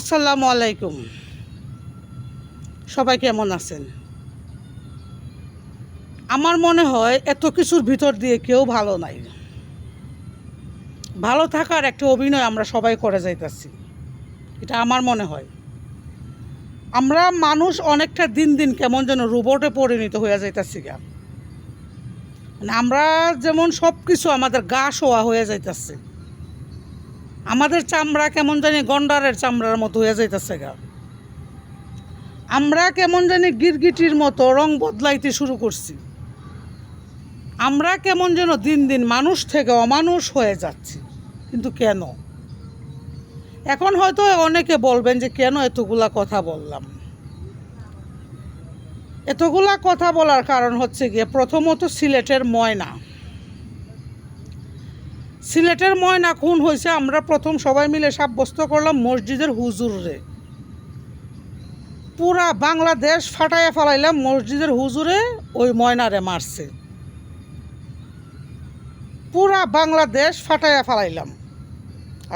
আসসালামু আলাইকুম। সবাই কেমন আছেন? আমার মনে হয় এত কিছুর ভিতর দিয়ে কেউ ভালো নাই। ভালো থাকার একটা অভিনয় আমরা সবাই করে যাইতাছি, এটা আমার মনে হয়। আমরা মানুষ অনেকটা দিন দিন কেমন যেন রোবটে পরিণত হয়ে যাইতাছি গা। মানে আমরা যেমন সব কিছু আমাদের গা শোয়া হয়ে যাইতাছে, আমাদের চামড়া কেমন জানি গন্ডারের চামড়ার মতো হয়ে যাইতাছে গা। আমরা কেমন জানি গিরগিটির মতো রং বদলাইতে শুরু করছি। আমরা কেমন যেন দিন দিন মানুষ থেকে অমানুষ হয়ে যাচ্ছি। কিন্তু কেন? এখন হয়তো অনেকে বলবেন যে কেন এতগুলা কথা বললাম। এতগুলা কথা বলার কারণ হচ্ছে গিয়ে, প্রথমত সিলেটের ময়না খুন হয়েছে। আমরা প্রথম সবাই মিলে সাব্যস্ত করলাম মসজিদের হুজুরে। পুরা বাংলাদেশ ফাটাইয়া ফেলাইলাম, মসজিদের হুজুরে ওই ময়নারে মারছে। পুরা বাংলাদেশ ফাটাইয়া ফেলাইলাম।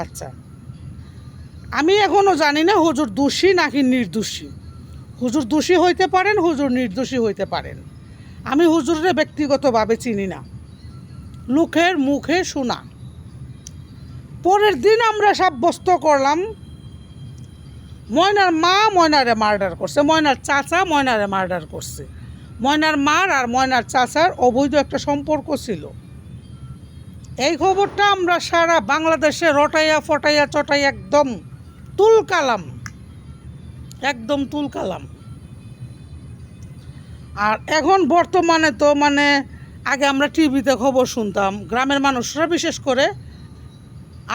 আচ্ছা, আমি এখনও জানি না হুজুর দোষী নাকি নির্দোষী। হুজুর দোষী হইতে পারেন, হুজুর নির্দোষী হইতে পারেন। আমি হুজুরে ব্যক্তিগতভাবে চিনি না, লোকের মুখে শোনা। পরের দিন আমরা সাব্যস্ত করলাম ময়নার মা ময়নারে মার্ডার করছে, ময়নার চাচা ময়নারে মার্ডার করছে। ময়নার মার আর ময়নার চাচার অবৈধ একটা সম্পর্ক ছিল। এই খবরটা আমরা সারা বাংলাদেশে রটাইয়া ফটাইয়া চটাইয়া একদম তুলকালাম। আর এখন বর্তমানে তো আগে আমরা টিভিতে খবর শুনতাম, গ্রামের মানুষরা বিশেষ করে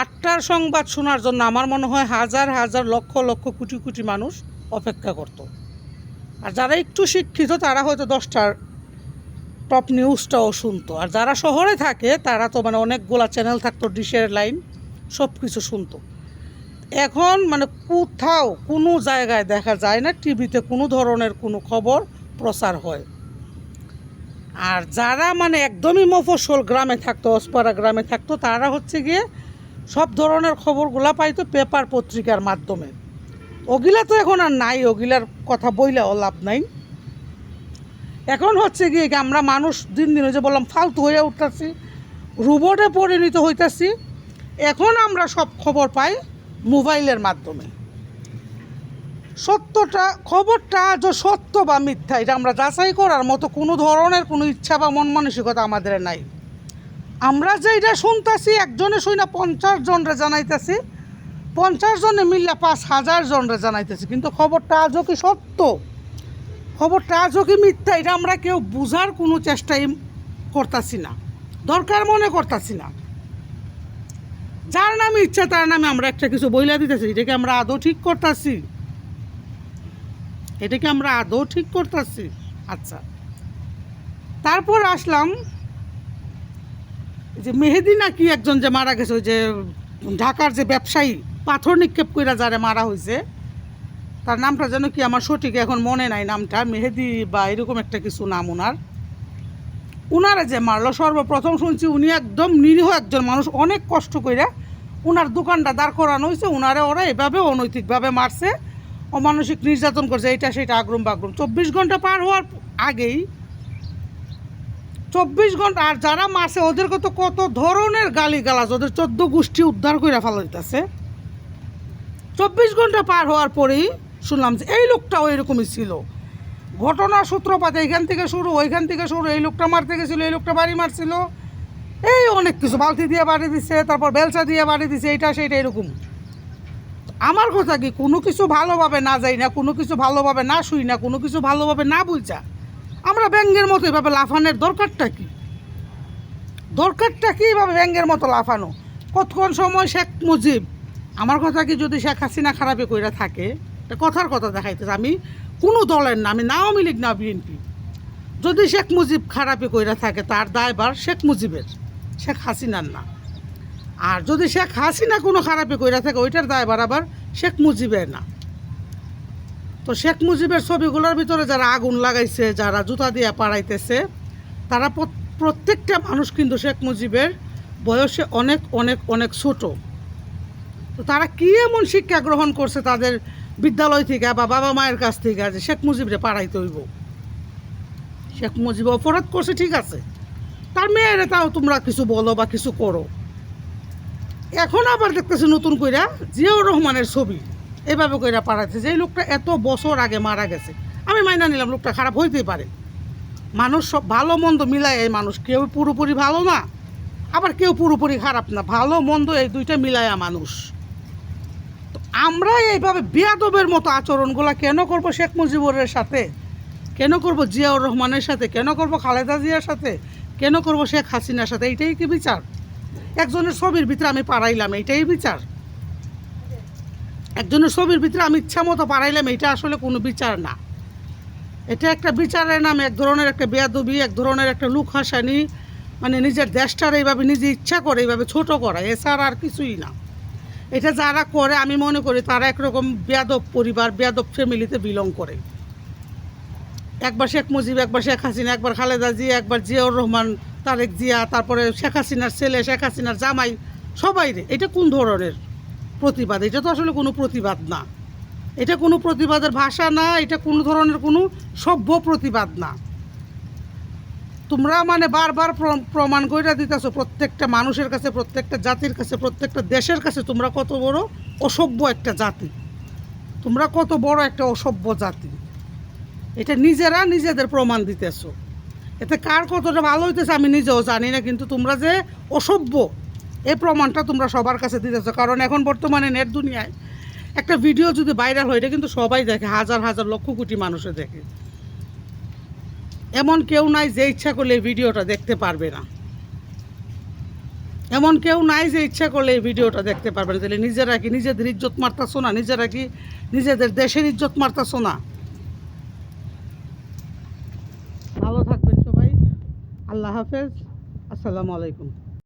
8টার সংবাদ শোনার জন্য আমার মনে হয় হাজার হাজার লক্ষ লক্ষ কোটি কোটি মানুষ অপেক্ষা করত। আর যারা একটু শিক্ষিত তারা হয়তো 10টার টপ নিউজটাও শুনতো। আর যারা শহরে থাকে তারা তো অনেকগুলা চ্যানেল থাকতো, ডিশের লাইন, সব কিছু শুনতো। এখন কোথাও কোনো জায়গায় দেখা যায় না টিভিতে কোনো ধরনের কোনো খবর প্রচার হয়। আর যারা একদমই মফস্বল গ্রামে থাকতো, অসপাড়া গ্রামে থাকতো, তারা হচ্ছে গিয়ে সব ধরনের খবরগুলা পাইতো পেপার পত্রিকার মাধ্যমে। ওগুলা তো এখন আর নাই, ওগুলার কথা বইলেও লাভ নাই। এখন হচ্ছে গিয়ে আমরা মানুষ দিন দিন যে বললাম ফালতু হয়ে উঠতেছি, রোবটে পরিণত হইতেছি। এখন আমরা সব খবর পাই মোবাইলের মাধ্যমে। খবরটা যে সত্য বা মিথ্যা এটা আমরা যাচাই করার মতো কোনো ধরনের কোনো ইচ্ছা বা মন মানসিকতা আমাদের নাই। আমরা যে এটা শুনতেছি, একজনে শুই না 50 জনরে জানাইতেছি, 50 জনে মিললে 5000 জনরে জানাইতেছি, কিন্তু খবরটা আজও কি সত্য, খবরটা আজও কি মিথ্যা, এটা আমরা কেউ বোঝার কোনো চেষ্টাই করতেছি না, দরকার মনে করতেছি না। যার নামে ইচ্ছা তার নামে আমরা একটা কিছু বইলা দিতেছি। এটাকে আমরা আদৌ ঠিক করতেছি? আচ্ছা, তারপর আসলাম যে মেহেদি নাকি একজন যে মারা গেছে, ওই যে ঢাকার যে ব্যবসায়ী পাথর নিক্ষেপ কইরা যারে মারা হয়েছে, তার নামটা যেন কি আমার সঠিক এখন মনে নাই, নামটা মেহেদি বা এরকম একটা কিছু নাম। উনারা যে মারলো, সর্বপ্রথম শুনছি উনি একদম নিরীহ একজন মানুষ, অনেক কষ্ট কইরা উনার দোকানটা দাঁড় করানো হয়েছে, ওরা এভাবে অনৈতিকভাবে মারছে, অমানসিক নির্যাতন করছে, এইটা সেটা আগ্রম বাগ্রম। 24 ঘন্টা পার হওয়ার আগেই 24 ঘন্টা, আর যারা মারছে ওদের কত ধরনের গালিগালাজ, ওদের 14 গোষ্ঠী উদ্ধার করে ফেলাইতেছে। 24 ঘন্টা পার হওয়ার পরেই শুনলাম যে এই লোকটাও এরকমই ছিল। ঘটনার সূত্রপাত এইখান থেকে শুরু, ওইখান থেকে শুরু, এই লোকটা মারতে গেছিলো, এই লোকটা বাড়ি মারছিল, এই অনেক কিছু, বালতি দিয়ে বাড়ি দিচ্ছে, তারপর বেলচা দিয়ে বাড়ি দিচ্ছে, এইটা সেইটা এরকম। আমার কথা কি, কোনো কিছু ভালোভাবে না যাই না, কোনো কিছু ভালোভাবে না শুই না, কোনো কিছু ভালোভাবে না বুঝা আমরা ব্যাঙ্গের মতো এভাবে লাফানোর দরকারটা কি এভাবে ব্যাঙ্গের মতো লাফানো? কতক্ষণ সময় শেখ মুজিব, আমার কথা কি, যদি শেখ হাসিনা খারাপে কইরা থাকে, কথার কথা দেখাইতেছে, আমি কোনো দলের না, আমি না আওয়ামী লীগ না বিএনপি, যদি শেখ মুজিব খারাপে কইরা থাকে তার দায়ভার শেখ মুজিবের, শেখ হাসিনার না। আর যদি শেখ হাসিনা কোনো খারাপে কইরা থাকে ওইটার দায়ভার আবার শেখ মুজিবের না। তো শেখ মুজিবের ছবিগুলোর ভিতরে যারা আগুন লাগাইছে, যারা জুতা দিয়ে পাড়াইতেছে, তারা প্রত্যেকটা মানুষ কিন্তু শেখ মুজিবের বয়সে অনেক অনেক অনেক ছোট। তো তারা কী এমন শিক্ষা গ্রহণ করছে তাদের বিদ্যালয় থেকে বা বাবা মায়ের কাছ থেকে যে শেখ মুজিবরে পাড়াইতে হইব? শেখ মুজিব অপরাধ করছে ঠিক আছে, তার মেয়েরা তাও তোমরা কিছু বলো বা কিছু করো। এখন আবার দেখতেছি নতুন কইরা জিয়াউর রহমানের ছবি এভাবে কইরা পাড়াইছে, যে লোকটা এত বছর আগে মারা গেছে। আমি মাইনা নিলাম লোকটা খারাপ হইতেই পারে, মানুষ সব ভালো মন্দ মিলায়, এই মানুষ কেউ পুরোপুরি ভালো না, আবার কেউ পুরোপুরি খারাপ না, ভালো মন্দ এই দুইটা মিলায়া মানুষ। তো আমরা এইভাবে বেয়াদবের মতো আচরণগুলো কেন করব শেখ মুজিবুরের সাথে, কেন করব জিয়াউর রহমানের সাথে, কেন করব খালেদা জিয়ার সাথে, কেন করব শেখ হাসিনার সাথে? এইটাই কি বিচার? একজনের ছবির ভিতরে আমি পাড়াইলাম, এইটাই বিচার? একজনের ছবির ভিতরে আমি ইচ্ছা মতো পাড়াইলাম, এটা আসলে কোনো বিচার না। এটা একটা বিচারের নাম এক ধরনের একটা বেয়াদবি, এক ধরনের একটা লুক হাসানি, মানে নিজের দেশটার এইভাবে নিজে ইচ্ছা করে এইভাবে ছোট করা, এছাড়া আর কিছুই না। এটা যারা করে আমি মনে করি তারা একরকম বেয়াদব পরিবার, বেয়াদব ফ্যামিলিতে বিলং করে। একবার শেখ মুজিব, একবার শেখ হাসিনা, একবার খালেদা জিয়া, একবার জিয়াউর রহমান, তারেক জিয়া, তারপরে শেখ হাসিনার ছেলে, শেখ হাসিনার জামাই, সবাই রে। এটা কোন ধরনের প্রতিবাদ? এটা তো আসলে কোনো প্রতিবাদ না, এটা কোনো প্রতিবাদের ভাষা না, এটা কোনো ধরনের কোনো সভ্য প্রতিবাদ না। তোমরা মানে বারবার প্রমাণ করে দিতেছো প্রত্যেকটা মানুষের কাছে, প্রত্যেকটা জাতির কাছে, প্রত্যেকটা দেশের কাছে তোমরা কত বড় অসভ্য একটা জাতি, তোমরা কত বড় একটা অসভ্য জাতি। এটা নিজেরা নিজেদের প্রমাণ দিতেছো। এতে কার কতটা ভালো হইতেছে আমি নিজেও জানি না, কিন্তু তোমরা যে অসভ্য এই প্রমাণটা তোমরা সবার কাছে দিতেছো। কারণ এখন বর্তমানে নেট দুনিয়ায় একটা ভিডিও যদি ভাইরাল হয় এটা কিন্তু সবাই দেখে, হাজার হাজার লক্ষ কোটি মানুষে দেখে। এমন কেউ নাই যে ইচ্ছা করলে এই ভিডিওটা দেখতে পারবে না, এমন কেউ নাই যে ইচ্ছা করলে এই ভিডিওটা দেখতে পারবে না। তাহলে নিজেরা কি নিজেদের ইজ্জত মারতাছো না? নিজেরা কি নিজেদের দেশের ইজ্জত মারতাছো না? ভালো থাকবেন সবাই, আল্লাহ হাফেজ, আসসালামু আলাইকুম।